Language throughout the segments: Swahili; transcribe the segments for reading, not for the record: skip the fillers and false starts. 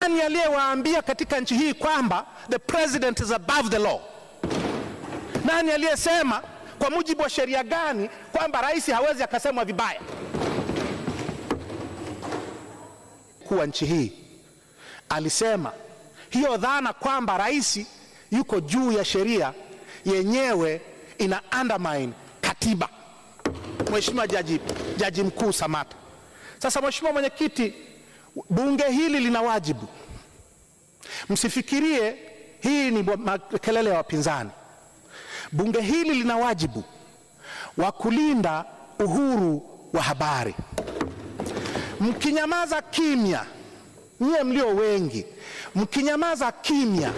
Nani aliyewaambia katika nchi hii kwamba the president is above the law? Nani aliyesema kwa mujibu wa sheria gani kwamba rais hawezi akasemwa vibaya? Kwa nchi hii alisema hiyo dhana kwamba rais yuko juu ya sheria yenyewe ina undermine katiba. Mheshimiwa Jaji Mkuu Samata. Sasa Mheshimiwa Mwenyekiti, bunge hili lina wajibu. Msifikirie hii ni kelele ya wapinzani. Bunge hili lina wajibu wa kulinda uhuru wa habari. Mkinyamaza kimya, nyie mlio wengi, mkinyamaza kimya,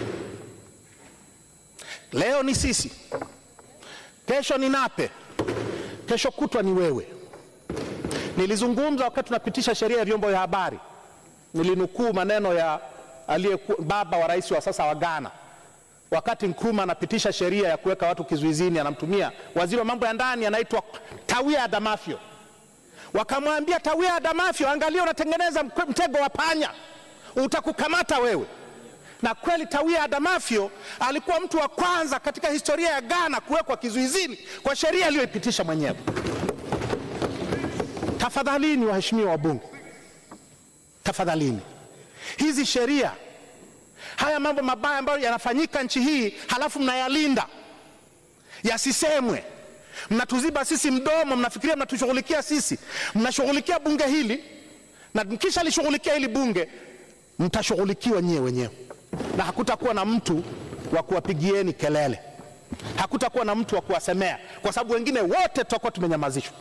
leo ni sisi, kesho ni Nape, kesho kutwa ni wewe. Nilizungumza wakati tunapitisha sheria ya vyombo vya habari, nilinukuu maneno ya baba wa rais wa sasa wa Ghana, wakati Nkrumah anapitisha sheria ya kuweka watu kizuizini, anamtumia waziri wa mambo ya ndani anaitwa Tawia Adamafio. Wakamwambia Tawia Adamafio, angalia unatengeneza mtego wa panya, utakukamata wewe. Na kweli Tawia Adamafio alikuwa mtu wa kwanza katika historia ya Ghana kuwekwa kizuizini kwa sheria aliyoipitisha mwenyewe. Tafadhalini waheshimiwa wabunge, tafadhalini, hizi sheria, haya mambo mabaya ambayo yanafanyika nchi hii halafu mnayalinda yasisemwe. Mnatuziba sisi mdomo, mnafikiria mnatushughulikia sisi. Mnashughulikia bunge hili, na mkisha lishughulikia hili bunge mtashughulikiwa nyie wenyewe, na hakutakuwa na mtu wa kuwapigieni kelele, hakutakuwa na mtu wa kuwasemea, kwa sababu wengine wote tutakuwa tumenyamazishwa.